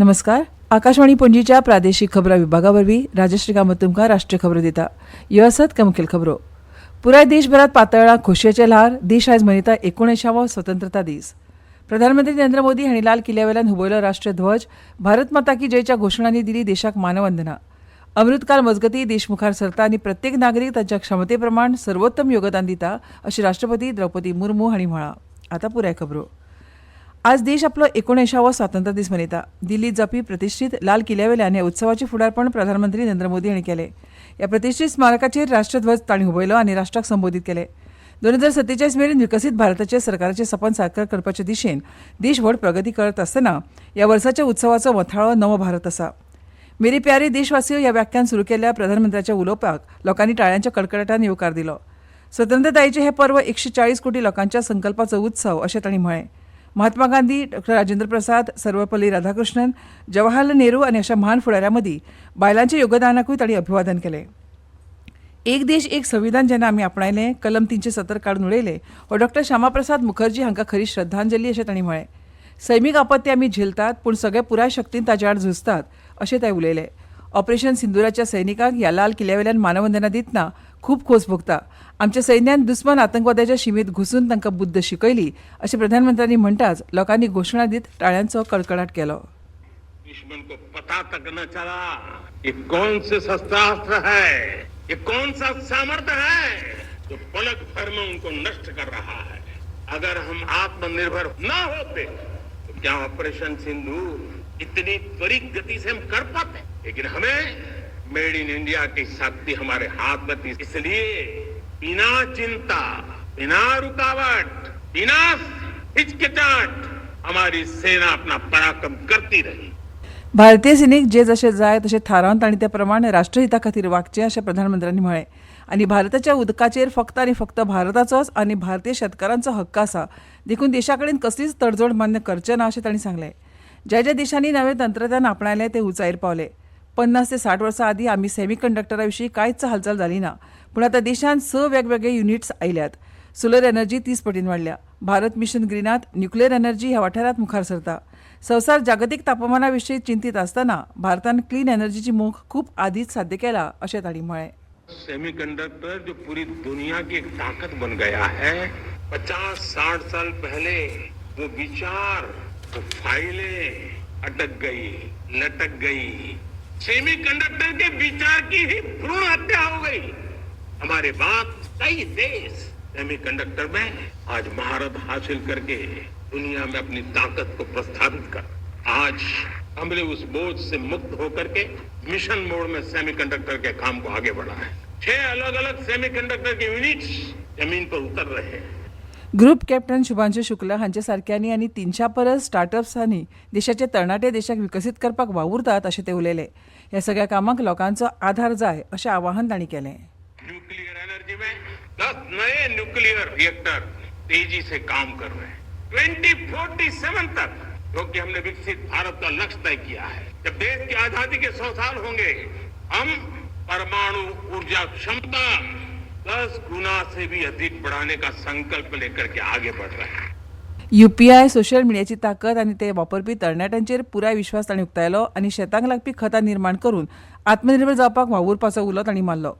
नमस्कार. आकाशवाणी पणजीच्या प्रादेशीक खबरां विभागावरवीं राजश्री कामत तुमकां राष्ट्रीय खबरो दिता. ह्यो आसात कांय मुखेल खबरो. पुराय देशभरात पातळ्ळा खोशयेचे ल्हार. देश आयज मनयता 19वा स्वतंत्रता दीस. प्रधानमंत्री नरेंद्र मोदी हांणी लाल किल्ल्यावेल्यान हुबयलो राष्ट्रीय ध्वज. भारत माता की जयच्या घोशणांनी दिली देशाक मानवंदना. अमृतकाल मजगती देश मुखार सरता आनी प्रत्येक नागरीक तांच्या क्षमते प्रमाण सर्वोत्तम योगदान दिता अशें राष्ट्रपती द्रौपदी मुर्मू हांणी म्हळां. आतां पुराय खबरो. आज देश आपलो 19वा स्वातंत्र्य दीस मनयता. दिल्लीत जावपी प्रतिश्ठीत लाल किल्ल्यावेल्यान ह्या उत्सवाचें फुडारपण प्रधानमंत्री नरेंद्र मोदी हांणी केलें. ह्या प्रतिश्ठीत स्मारकाचेर राष्ट्रध्वज तांणी हुबयलो आनी राष्ट्राक संबोधीत केलें. 2047 मेरेन विकसीत भारताचे सरकाराचें सपन साकार करपाचे दिशेन देश व्हड प्रगती करत आसतना ह्या वर्साच्या उत्सवाचो मथाळो नवो भारत आसा. मेरे प्यारे देशवासियो ह्या व्याख्यान सुरू केल्ल्या प्रधानमंत्र्याच्या उलोवपाक लोकांनी टाळ्यांच्या कडकडाटान येवकार दिलो. स्वतंत्रतायेचें हें पर्व 140 कोटी लोकांच्या संकल्पाचो उत्सव अशें तांणी म्हळें. महात्मा गांधी, डॉ. राजेंद्र प्रसाद, सर्वपल्ली राधाकृष्णन, जवाहरलाल नेहरू आनी अशा महान फुडाऱ्यां मदीं बायलांच्या योगदानाकूय तांणी अभिवादन केलें. एक देश एक संविधान जेन्ना आमी आपणायलें, कलम 370 काडून उडयलें, हो डॉ. श्यामाप्रसाद मुखर्जी हांकां खरी श्रद्धांजली अशें तांणी म्हळें. सैमीक आपत्ती आमी झेलतात पूण सगळे पुराय शक्तीन ताचे आड झुजतात अशें ते उलयले. ऑपरेशन सिंदुराच्या सैनिकांक ह्या लाल किल्ल्यावेल्यान मानवंदना दितना खूब खोस भोगता. आमच्या सैन्यान दुस्मन आतंकवादाच्या शिमेत घुसून तांकां बुद्ध शिकयली अशें प्रधानमंत्र्यांनी म्हणटाच लोकांनी घोशणा दीत टाळ्यांचो कडकडाट केलो. दुश्मन को पता तक न चला ये कौन से शस्त्रास्त्र है, ये कौन सा सामर्थ्य है जो पलक भर में उनको नष्ट कर रहा है. अगर हम आत्मनिर्भर न होते तो क्या ऑपरेशन सिंदूर इतनी त्वरित गति से हम कर पाते. लेकिन हमें मेड इन इंडिया की शक्ति हमारे हाथ में थी. इसलिए बिना चिंता, बिना रुकावट, बिना हिचकिचाहट हमारी सेना अपना पराक्रम करती रही. भारतीय सैनीक जे जशें जाय तशें थारावन तांणी ते प्रमाण राष्ट्रहिता खातीर वागचें अशें प्रधानमंत्र्यांनी म्हळें. आनी भारताच्या उदकाचेर फक्त आनी फक्त भारताचोच आनी भारतीय शेतकारांचो हक्क आसा. देखून देशा कडेन कसलीच तडजोड मान्य करचें ना अशें तांणी सांगलें. ज्या ज्या देशांनी नवें तंत्रज्ञान आपणायलें ते उंचायेर पावले. 50 ते 60 वर्सां आदीं आमी सेमीकंडक्टरा विशीं कांयच हालचाल जाली ना. पूण आतां देशांत 6 वेगवेगळे युनिट्स आयल्यात. सोलर एनर्जी 30 पटीन वाडल्या. भारत मिशन ग्रीनांत न्युक्लियर एनर्जी ह्या वाठारांत मुखार सरता. संवसार जागतीक तापमाना विशीं चिंतीत आसतना भारतान क्लीन एनर्जीची मोख खूब आदींच साध्य केला अशें तांणी म्हळें. सेमीकंडक्टर जो पूरी दुनिया की एक ताकत बन गया है. 50-60 साल पहले वो विचार, वो फाइलें अटक गई, लटक गई. सेमीकंडक्टर के विचार की ही भ्रूण हत्या हो गई. हमारे बाद कई देश सेमीकंडक्टर में आज महारत हासिल करके दुनिया में अपनी ताकत को प्रस्थापित कर. आज हमने उस बोझ से मुक्त होकर के मिशन मोड में सेमीकंडक्टर के काम को आगे बढ़ा है. 6 अलग अलग सेमीकंडक्टर के यूनिट्स जमीन पर उतर रहे हैं. ग्रुप कॅप्टन शुभांशु शुक्ला हांचे सारक्यांनी आनी 300 परस स्टार्टअप्सांनी देशाचे तरणाटे देशाक विकसीत करपाक वावुरतात अशें ते उलयले. ह्या सगळ्या कामाक लोकांचो आधार जाय अशें आवाहन तांणी केलें. न्यूक्लियर एनर्जी में 10 नए न्यूक्लियर रिएक्टर तेजी से काम कर रहे हैं. 2047 तक क्योंकि हमने विकसित भारत का लक्ष्य तय किया है. जब देश की आजादी के 100 साल होंगे हम परमाणु ऊर्जा क्षमता 10 गुना से भी अधिक बढ़ाने का संकल्प लेकर के आगे बढ़ रहे हैं. UPI सोशल मिडियाची ताकद आनी ते वापरपी तरणाट्यांचेर पुराय विश्वास तांणी उक्तायलो आनी शेतांक लागपी खतां निर्माण करून आत्मनिर्भर जावपाक वावुरपाचो उलो तांणी मारलो.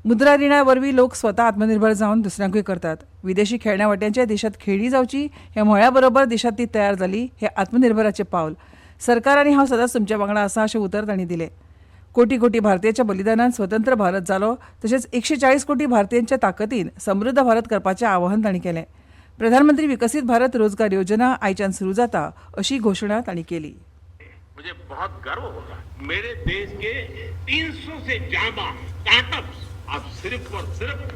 मुद्रा रिणा वरवीं लोक स्वता आत्मनिर्भर जावन दुसऱ्यांकूय करतात. विदेशी खेळण्या वाट्यांच्या देशांत खेळणी जावची हे म्हळ्या बरोबर देशांत ती तयार जाली. हे आत्मनिर्भराचें पावल. सरकार आनी हांव सदांच तुमच्या वांगडा आसां अशें उतर तांणी दिलें. कोटी कोटी भारतीयांच्या बलिदानान स्वतंत्र भारत जालो. तशेंच 140 कोटी भारतीयांच्या ताकदीन समृद्ध भारत करपाचें आवाहन तांणी केलें. प्रधानमंत्री विकसित भारत रोजगार योजना आयच्यान सुरू जाता अशी घोषणा तांणी केली. मुझे बहुत गर्व होगा. मेरे देश के 300 से ज्यादा स्टार्टअप्स अब सिर्फ और सिर्फ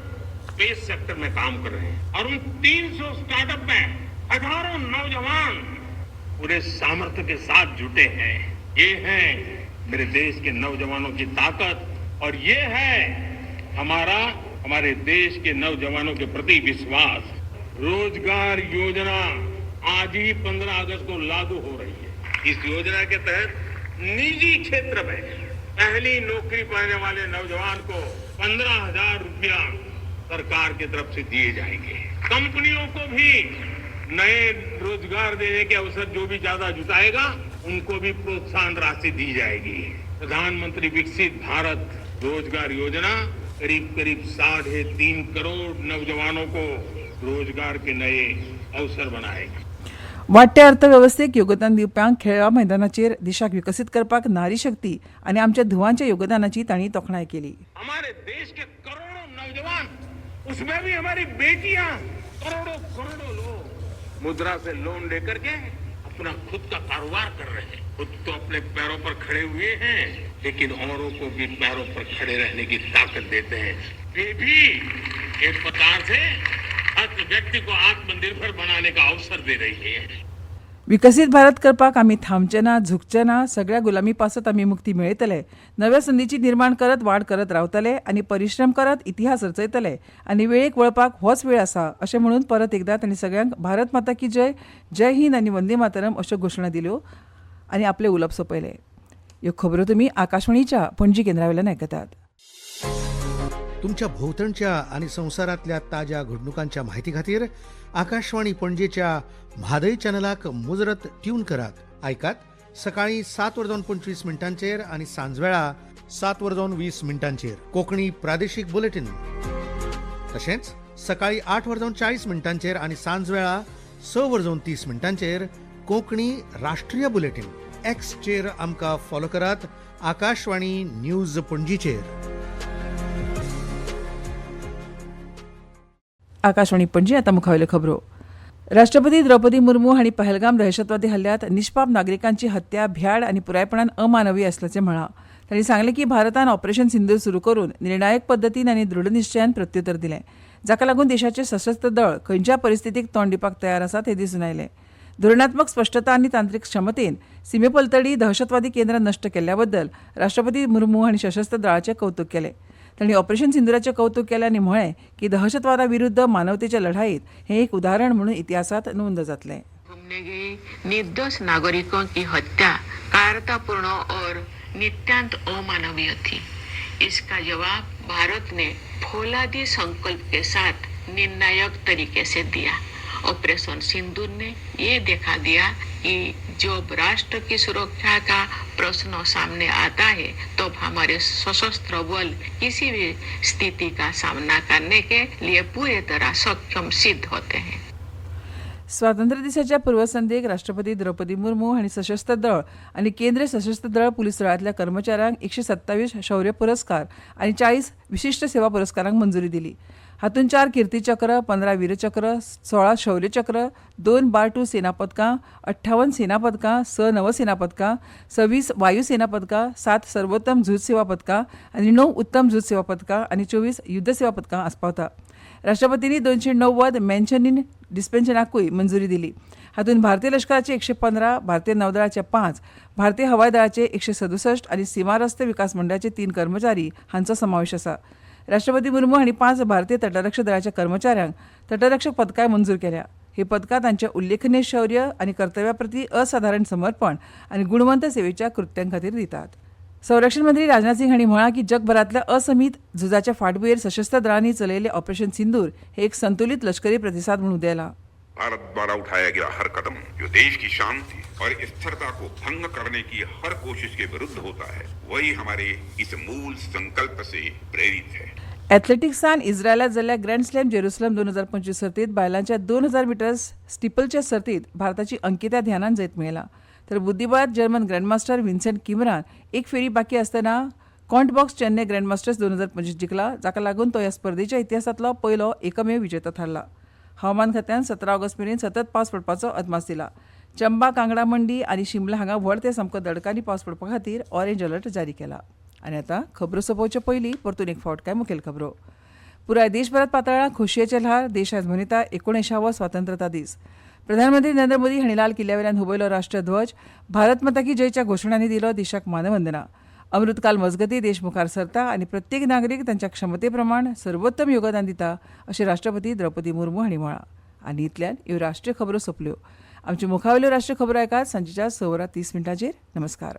स्पेस सेक्टर में काम कर रहे हैं. और उन 300 स्टार्टअप में हजारों नौजवान पूरे सामर्थ्य के साथ जुटे हैं. ये है मेरे देश के नौजवानों की ताकत और ये है हमारे देश के नौजवानों के प्रति विश्वास. रोजगार योजना आज ही 15 अगस्त को लागू हो रही है. इस योजना के तहत निजी क्षेत्र में पहली नौकरी पाने वाले नौजवान को 15,000 रुपया सरकार की तरफ से दिए जाएंगे. कंपनियों को भी नए रोजगार देने के अवसर जो भी ज्यादा जुटाएगा उनको भी प्रोत्साहन राशि दी जाएगी। प्रधानमंत्री विकसित भारत रोजगार योजना करीब करीब 3.5 करोड़ नौजवानों को रोजगार के नए अवसर बनाएगी। वाडट्या अर्थव्यवस्थेक योगदान दिवप्यांक खेळा मैदानाचेर देशाक विकसीत करपाक नारी शक्ती आनी आमच्या धुवांच्या योगदानाची तांणी तोखणाय केली। हमारे देश के करोड़ों नौजवान, उसमें भी हमारी बेटियां, करोड़ों लोग मुद्रा से लोन लेकर के अपना खुद का कारोबार कर रहे हैं। खुद तो अपने पैरों पर खड़े हुए हैं, लेकिन औरों को भी पैरों पर खड़े रहने की ताकत देते हैं। वे भी एक प्रकार से हर व्यक्ति को आत्मनिर्भर बनाने का अवसर दे रही है। विकसीत भारत करपाक आमी थांबचे ना, झुकचे ना, सगळ्या गुलामी पासत आमी मुक्ती मेळयतले, नव्या संधीची निर्माण करत वाड करत रावतले आनी परिश्रम करत इतिहास रचयतले आनी वेळेक वळपाक होच वेळ आसा अशें म्हणून परत एकदा तांणी सगळ्यांक भारत माता की जय, जय हिंद आनी वंदे मातरम अश्यो घोशणा दिल्यो आनी आपले उलोवप सोंपयले। ह्यो खबरो तुमी आकाशवाणीच्या पणजी केंद्रावेल्यान आयकतात। तुमच्या भोवतणच्या आणि संवसारातल्या ताज्या घडणुकांच्या माहिती खातीर आकाशवाणी पणजेच्या म्हादय चॅनलाक मुजरत ट्यून करात। ऐकात सकाळी 7:25 आणि सांजवेळा 7:20 कोंकणी प्रादेशीक बुलेटिन। तशेंच सकाळी 8:40 आणि सांजवेळा 6:30 कोंकणी राष्ट्रीय बुलेटिन। एक्सचेर आमकां फॉलो करात, आकाशवाणी न्यूज पणजीचेर। आकाशवाणी पणजी आता मुखावेल्यो खबरो। राष्ट्रपती द्रौपदी मुर्मू हांणी पहलगाम दहशतवादी हल्ल्यांत निष्पाप नागरिकांची हत्या भ्याड आनी पुरायपणान अमानवी आसल्याचें म्हळां। तांणी सांगलें की भारतान ऑपरेशन सिंधूर सुरू करून निर्णायक पद्दतीन आनी दृढ निश्चयान प्रत्युत्तर दिलें, जाका लागून देशाचे सशस्त्र दळ खंयच्या परिस्थितीक तोंड दिवपाक तयार आसात हें दिसून आयलें। धोरणात्मक स्पश्टता आनी तांत्रीक क्षमतेन सीमेपलतडी दहशतवादी केंद्रां नश्ट केल्ल्या बद्दल राष्ट्रपती मुर्मू हांणी सशस्त्र दळाचें कौतुक केलें। तांणी ऑपरेशन सिंधुराचें कौतुक केलें आनी म्हळें की दहशतवादा विरुद्ध मानवतेच्या लढाईत हें एक उदाहरण म्हणून इतिहासात नोंद जातलें। घूमने गए निर्दोष नागरिकों की हत्या कायरतापूर्ण और नित्यांत अमानवीय थी। इसका जवाब भारत ने फौलादी संकल्प के साथ निर्णायक तरीके से दिया। ऑपरेशन सिंदूर ने ये दिखा दिया कि जब राष्ट्र की सुरक्षा का प्रश्न सामने आता है तो हमारे सशस्त्र बल किसी भी स्थिति का सामना करने के लिए पूरी तरह सक्षम सिद्ध होते हैं। स्वातंत्र्य दिसाच्या पूर्वसंध्येक राष्ट्रपती द्रौपदी मुर्मू हांणी सशस्त्र दळ आनी केंद्रीय सशस्त्र दळ पुलीस दळांतल्या कर्मचाऱ्यांक 127 शौर्य पुरस्कार आनी 40 विशिश्ट सेवा पुरस्कारांक मंजुरी दिली। हातूंत 4 कीर्तीचक्र, 15 वीरचक्र, 16 शौर्य चक्र, 2 बार-2 सेना पदकां, 58 सेना पदकां, 6 नवसेना पदकां, 26 वायू सेना पदकां, 7 सर्वोत्तम झूज सेवा पदकां आनी 9 उत्तम झूज सेवा पदकां आनी 24 युद्ध सेवा पदकां आस्पावता। राष्ट्रपतींनी 290 मेन्शन इन डिस्पेन्शनाकूय मंजुरी दिली। हातूंत भारतीय लश्कराचे 115, भारतीय नौदळाचे 5, भारतीय हवाय दळाचे 167 आनी सीमा रस्ते विकास मंडळाचे 3 कर्मचारी हांचो समावेश आसा। राष्ट्रपती मुर्मू हांणी 5 भारतीय तटरक्षक दळाच्या कर्मचाऱ्यांक तटरक्षक पदकाय मंजूर केल्या। ही पदकां तांच्या उल्लेखनीय शौर्य आनी कर्तव्या प्रती असाधारण समर्पण आनी गुणवंत सेवेच्या कृत्यां खातीर दितात। संरक्षण मंत्री राजनाथ सिंग हांणी म्हळां की जगभरातल्या असमीत झुजाच्या फाटभुंयेर सशस्त्र दळांनी चलयिल्लें ऑपरेशन सिंदूर हे एक संतुलित लश्करी प्रतिसाद म्हणून उदेला। भारत द्वारा उठाया गया हर कदम जो देश की शांति और स्थिरता को भंग करने की हर कोशिश के विरुद्ध होता है, वही हमारे इस मूल संकल्प से प्रेरित है। एथलेटिक्सान इस्रायलात जाल्ल्या ग्रँड स्लॅम जेरुसलम 2025 सर्तीत बायलांच्या 2000 मीटर स्टिपलच्या सर्तीत भारताची अंकिता ध्यानान जैत मेळयला, तर बुद्धीबळांत जर्मन ग्रँडमास्टर विन्सेंट किमरान एक फेरी बाकी आसतना कॉन्ट बॉक्स चेन्नई ग्रँडमास्टर्स 2025 जिखला, जाका लागून तो ह्या स्पर्धेच्या इतिहासांतलो पयलो एकमेव विजेतो थारला। हवामान खात्यान 17 ऑगस्ट मेरेन सतत पावस पडपाचो अदमास दिला। चंबा, कांगडा, मंडी आनी शिमला हांगा व्हड ते सामको दडकांनी पावस पडपा खातीर ऑरेंज अलर्ट जारी केला। आनी आतां खबरो सोंपोवचे पयलीं परतून एक फावट काय मुखेल खबरो। पुराय देशभरात पातळ्ळा खोशयेचे ल्हार, देश आज मनयता 19वा स्वातंत्र्यता दीस। प्रधानमंत्री नरेंद्र मोदी हांणी लाल किल्ल्यावेल्यान हुबयलो राष्ट्रध्वज, भारत माता की जयच्या घोशणांनी दिलो देशाक मानवंदना। अमृतकाल मजगती देश मुखार सरता आनी प्रत्येक नागरीक तांच्या क्षमते प्रमाण सर्वोत्तम योगदान दिता अशें राष्ट्रपती द्रौपदी मुर्मू हांणी म्हळां। आनी इतल्यान ह्यो राष्ट्रीय खबरो सोंपल्यो। आमच्यो मुखावेल्यो राष्ट्रीय खबरो आयकात सांजेच्या 6:30 नमस्कार।